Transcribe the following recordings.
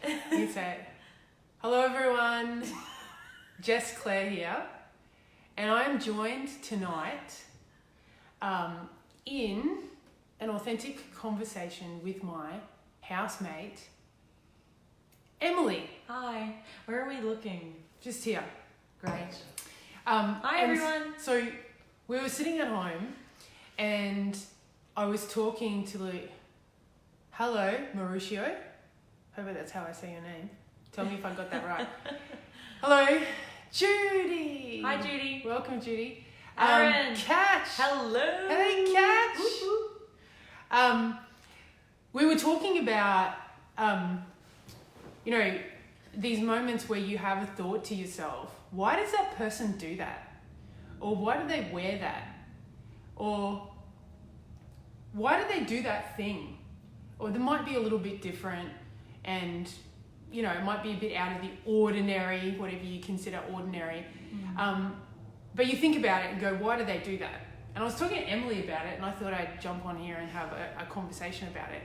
You say, hello everyone, Jess Claire here, and I am joined tonight in an authentic conversation with my housemate, Emilie. Hi, where are we looking? Just here. Great. Hi everyone. So we were sitting at home and I was talking to hello, Mauricio. Hope that's how I say your name. Tell me if I got that right. Hello, Judy. Hi, Judy. Welcome, Judy. Aaron. Catch. Hello. Hey, Catch. We were talking about, these moments where you have a thought to yourself, why does that person do that? Or why do they wear that? Or why do they do that thing? Or they might be a little bit different and, it might be a bit out of the ordinary, whatever you consider ordinary. Mm. But you think about it and go, why do they do that? And I was talking to Emilie about it and I thought I'd jump on here and have a conversation about it.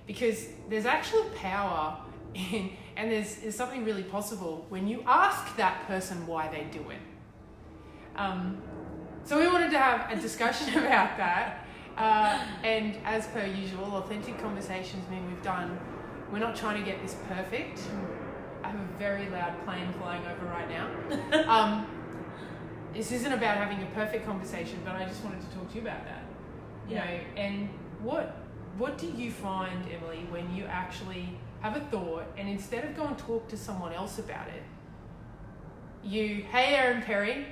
Because there's actual power in, and there's something really possible when you ask that person why they do it. So we wanted to have a discussion about that. And as per usual, authentic conversations mean we're not trying to get this perfect. I have a very loud plane flying over right now. This isn't about having a perfect conversation, but I just wanted to talk to you about that. And what do you find, Emilie, when you actually have a thought and instead of go and talk to someone else about it, hey Aaron Perry,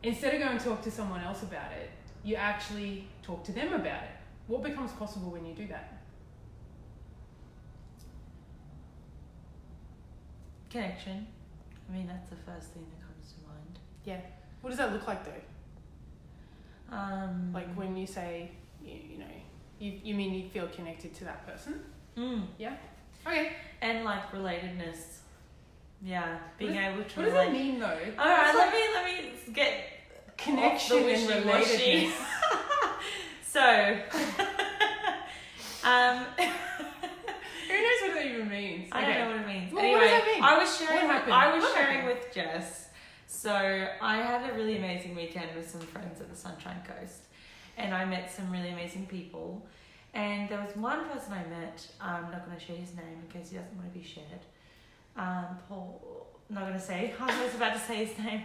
instead of going and talk to someone else about it, you actually talk to them about it. What becomes possible when you do that? Connection. I mean, that's the first thing that comes to mind. Yeah. What does that look like though? Like when you say, you mean you feel connected to that person? Yeah. Okay. And like relatedness. Yeah. Being able to. What does that mean though? All right. Let me get connection and relatedness. So. Who knows what that even means? I don't know what it means. Well, anyway, what does that mean? I was sharing. What sharing happened? with Jess. So I had a really amazing weekend with some friends at the Sunshine Coast, and I met some really amazing people. And there was one person I met. I'm not going to share his name in case he doesn't want to be shared. Paul. Not going to say. I was about to say his name.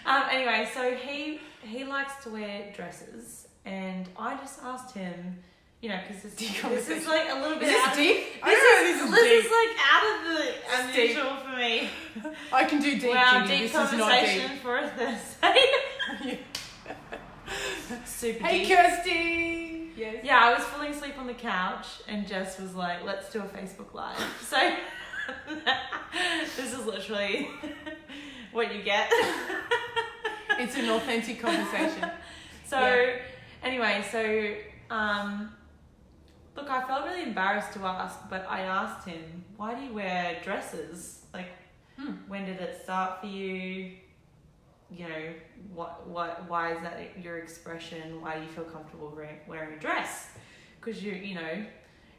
Anyway, so he likes to wear dresses, and I just asked him. Because this is like a little bit. Is this deep? This is like out of the unusual for me. I can do deep. Wow, Judy. deep This conversation is not for a Thursday. Super Hey, deep. Kirsty. Yes. Yeah, I was falling asleep on the couch, and Jess was like, "Let's do a Facebook Live." So this is literally what you get. It's an authentic conversation. Anyway, look, I felt really embarrassed to ask, but I asked him, why do you wear dresses? Like, when did it start for you? Why is that your expression? Why do you feel comfortable wearing a dress? Because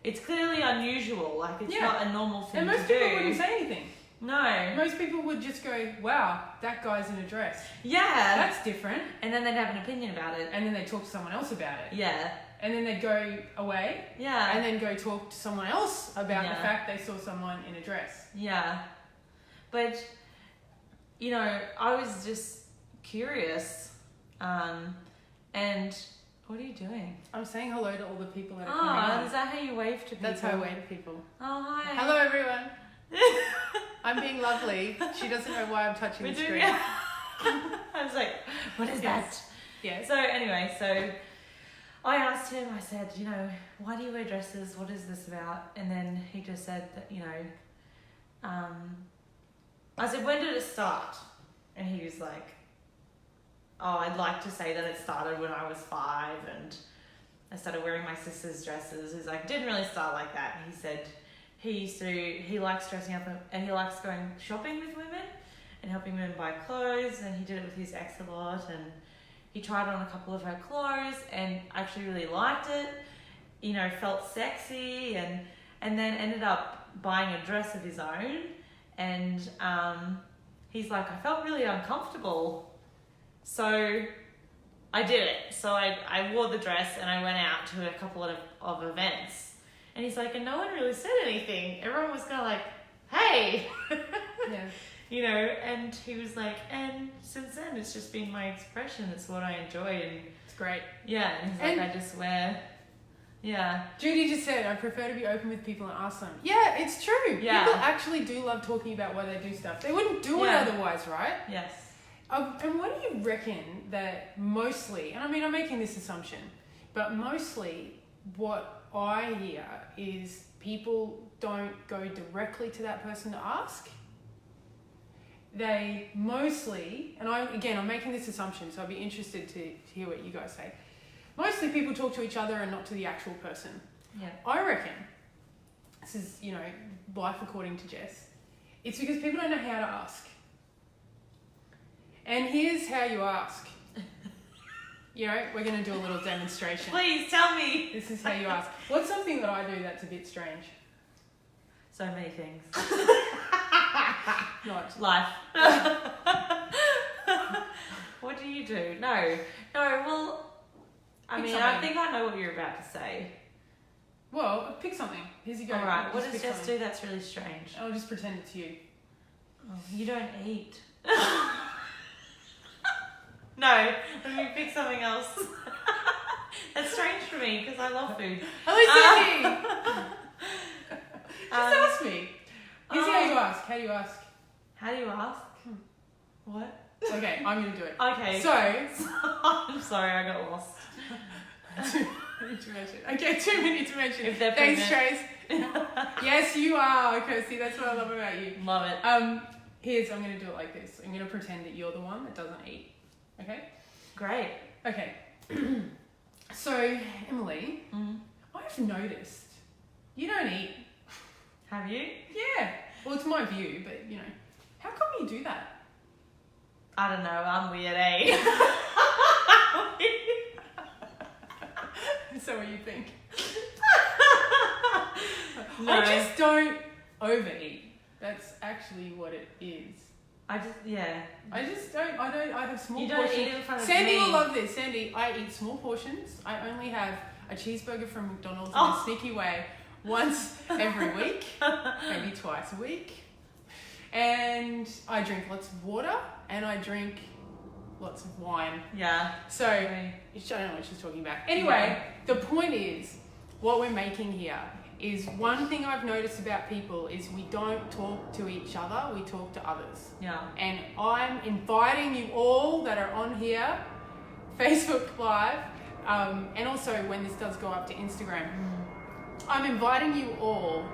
it's clearly unusual. Like, it's not a normal thing to do. And most people wouldn't say anything. No. Most people would just go, wow, that guy's in a dress. Yeah. That's different. And then they'd have an opinion about it. And then they talk to someone else about it. Yeah. And then they'd go away. Yeah. And then go talk to someone else about the fact they saw someone in a dress. Yeah. But, I was just curious. And what are you doing? I'm saying hello to all the people that are coming on. Is that how you wave to people? That's how I wave to people. Oh, hi. Hello, everyone. I'm being lovely. She doesn't know why I'm touching the screen. I was like, what is that? Yeah. So anyway, I asked him, I said, why do you wear dresses? What is this about? And then he just said that, I said, when did it start? And he was like, I'd like to say that it started when I was 5 and I started wearing my sister's dresses. He's like, didn't really start like that. He said he likes dressing up and he likes going shopping with women and helping women buy clothes, and he did it with his ex a lot, and he tried on a couple of her clothes and actually really liked it, felt sexy, and and then ended up buying a dress of his own. And he's like, I felt really uncomfortable. So I did it. So I wore the dress and I went out to a couple of events. And he's like, and no one really said anything. Everyone was kind of like, hey. Yeah. You know, and he was like, and since then it's just been my expression. It's what I enjoy. And It's great. yeah, and he's like, I just wear, yeah. Judy just said, I prefer to be open with people and ask them. Yeah, it's true. Yeah. People actually do love talking about why they do stuff. They wouldn't do it otherwise, right? Yes. And what do you reckon that mostly, and I mean, I'm making this assumption, but mostly what I hear is people don't go directly to that person to ask. They mostly, and I'm making this assumption, so I'd be interested to hear what you guys say. Mostly people talk to each other and not to the actual person. Yeah. I reckon, this is, life according to Jess, it's because people don't know how to ask. And here's how you ask. We're going to do a little demonstration. Please tell me. This is how you ask. What's something that I do that's a bit strange? So many things. Not. Life. What do you do? No, well, I think I know what you're about to say. Well, pick something. Here's you go. All right, what does pick Jess something. do that's really strange? I'll just pretend it's you. Oh, you don't eat. No, let me pick something else. That's strange for me because I love food. Just ask me. Here's how you ask. How do you ask? How do you ask? What? Okay, I'm going to do it. Okay. So. I'm sorry, I got lost. 2 minutes to mention. Okay, 2 minutes to mention. If they're Thanks, pregnant. Trace. Yes, you are, Kirsty. That's what I love about you. Love it. I'm going to do it like this. I'm going to pretend that you're the one that doesn't eat. Okay? Great. Okay. So, Emily, I've noticed you don't eat. Have you? Yeah. Well, it's my view, but, how come you do that? I don't know. I'm weird, eh? Is that what you think? No. I just don't overeat. That's actually what it is. I just don't. I have small You don't portions. eat in front of Sandy me. will love this. Sandy, I eat small portions. I only have a cheeseburger from McDonald's in a sneaky way once every week, maybe twice a week. And I drink lots of water and I drink lots of wine. Yeah. So, I don't know what she's talking about. Anyway, the point is, what we're making here is one thing I've noticed about people is we don't talk to each other, we talk to others. Yeah. And I'm inviting you all that are on here, Facebook Live, and also when this does go up to Instagram, I'm inviting you all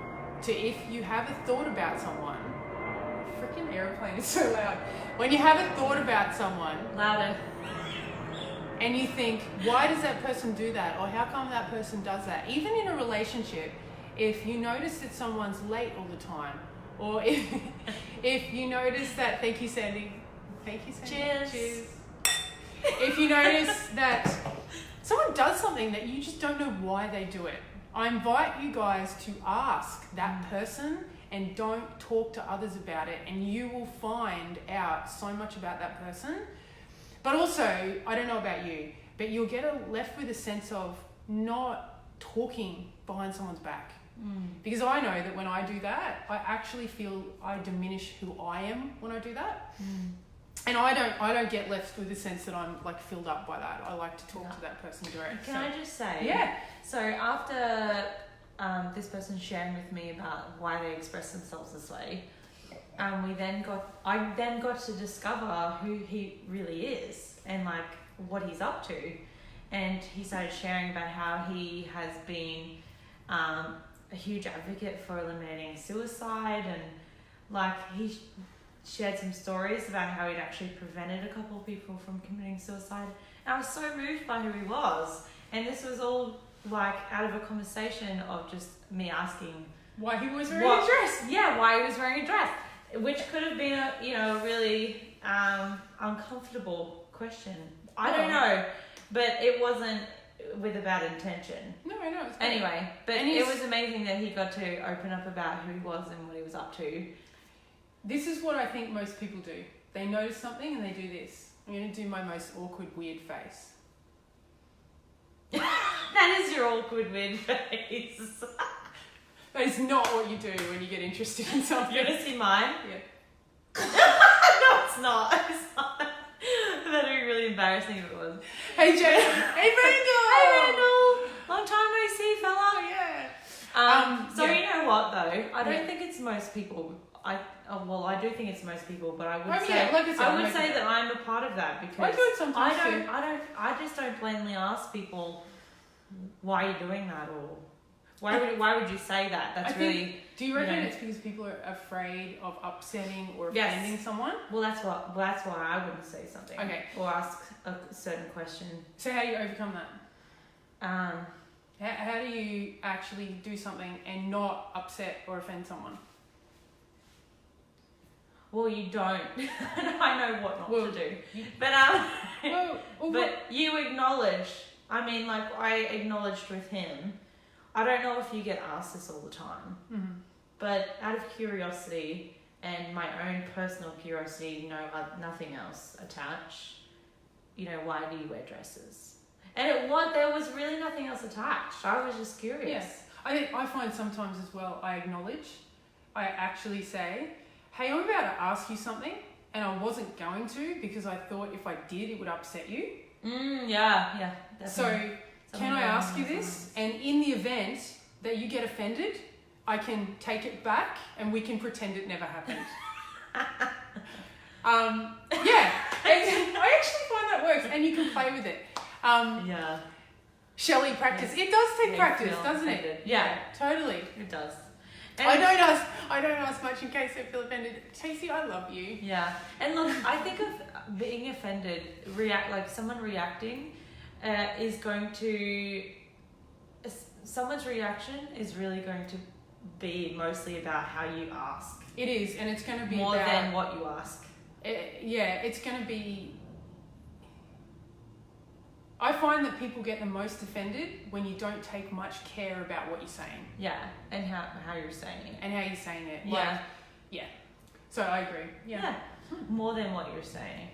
to, if you have a thought about someone, freaking aeroplane is so loud. When you have a thought about someone, Louder. and you think, why does that person do that? Or how come that person does that? Even in a relationship, if you notice that someone's late all the time, or if you notice that, thank you, Sandy. Cheers. If you notice that someone does something that you just don't know why they do it, I invite you guys to ask that person and don't talk to others about it, and you will find out so much about that person. But also, I don't know about you, but you'll get left with a sense of not talking behind someone's back. Because I know that when I do that, I actually feel I diminish who I am when I do that. And I don't get left with the sense that I'm like filled up by that. I like to talk to that person direct. Can I just say? Yeah. So after this person sharing with me about why they express themselves this way, I then got to discover who he really is and like what he's up to, and he started sharing about how he has been a huge advocate for eliminating suicide, and like he shared some stories about how he'd actually prevented a couple of people from committing suicide. And I was so moved by who he was, and this was all like out of a conversation of just me asking why he was wearing a dress. Yeah, why he was wearing a dress, which could have been a really uncomfortable question. I don't know, but it wasn't. with a bad intention. No, it's great. Anyway, but it was amazing that he got to open up about who he was and what he was up to. This is what I think most people do. They notice something and they do this. I'm going to do my most awkward, weird face. That is your awkward, weird face. That is not what you do when you get interested in something. You want to see mine? Yeah. No, it's not. That'd be really embarrassing if it was. Hey, Jen. Hey, Randall. Hey, Randall. Long time no see, fella. Oh, yeah. You know what though? I don't think it's most people. I do think it's most people, but I would say that I'm a part of that because I do it sometimes I just don't blatantly ask people why you're doing that or why would you say that? That's do you reckon it's because people are afraid of upsetting or offending someone? Well, that's why I wouldn't say something. Okay. Or ask a certain question. So how do you overcome that? How do you actually do something and not upset or offend someone? Well, you don't. I know what not to do. But but you acknowledge. I mean, like I acknowledged with him. I don't know if you get asked this all the time, but out of curiosity and my own personal curiosity, nothing else attached. Why do you wear dresses? And there was really nothing else attached. I was just curious. Yes, I find sometimes as well. I acknowledge. I actually say, hey, I'm about to ask you something, and I wasn't going to because I thought if I did, it would upset you. Yeah. Definitely. So, can I ask you this? And in the event that you get offended, I can take it back, and we can pretend it never happened. Yeah, I actually find that works, and you can play with it. Shelley practice. Yes. It does take practice, doesn't it? Yeah, totally. It does. And I don't ask much in case I feel offended. Stacey, I love you. Yeah, and look, I think of being offended, someone reacting, is going to. Someone's reaction is really going to be mostly about how you ask. It is, and it's going to be more than what you ask. It's going to be. I find that people get the most offended when you don't take much care about what you're saying. Yeah, and how you're saying it. And how you're saying it. Yeah. So I agree. Yeah. More than what you're saying.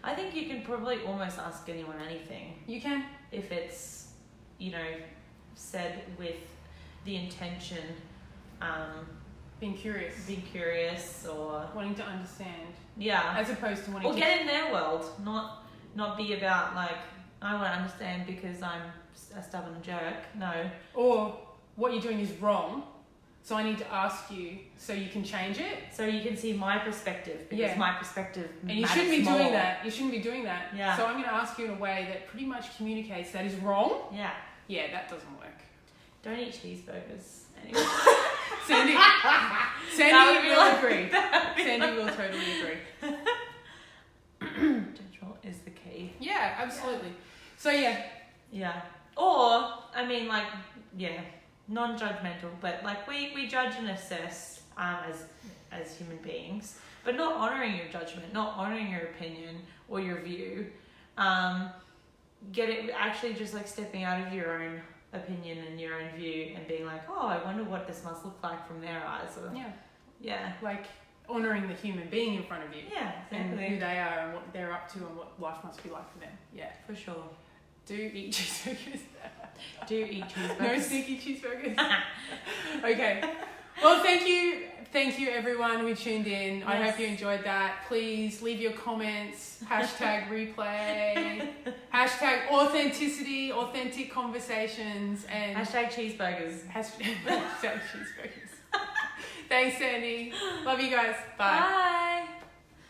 I think you can probably almost ask anyone anything. You can. If it's, said with the intention, being curious or wanting to understand. Yeah. As opposed to wanting to get in their world, not be about I want to understand because I'm a stubborn jerk. No. Or what you're doing is wrong, so I need to ask you so you can change it. So you can see my perspective because my perspective and you shouldn't be doing that. You shouldn't be doing that. Yeah. So I'm going to ask you in a way that pretty much communicates that is wrong. Yeah. Yeah, that doesn't work. Don't eat cheeseburgers. Anyway. Sandy will agree. Sandy will totally agree. Control is the key. Yeah, absolutely. So yeah. Or non-judgmental, but we judge and assess as human beings, but not honouring your judgment, not honouring your opinion or your view. Actually just stepping out of your own opinion and your own view and being oh, I wonder what this must look like from their eyes. Or, honouring the human being in front of you. Yeah, exactly. And who they are and what they're up to and what life must be like for them. Yeah, for sure. Do eat cheeseburgers. Do eat cheeseburgers. No sneaky cheeseburgers. Okay. Well, thank you everyone who tuned in. Yes. I hope you enjoyed that. Please leave your comments. #replay. #authenticity, authentic conversations, and #cheeseburgers. #cheeseburgers. Thanks, Sandy. Love you guys. Bye. Bye.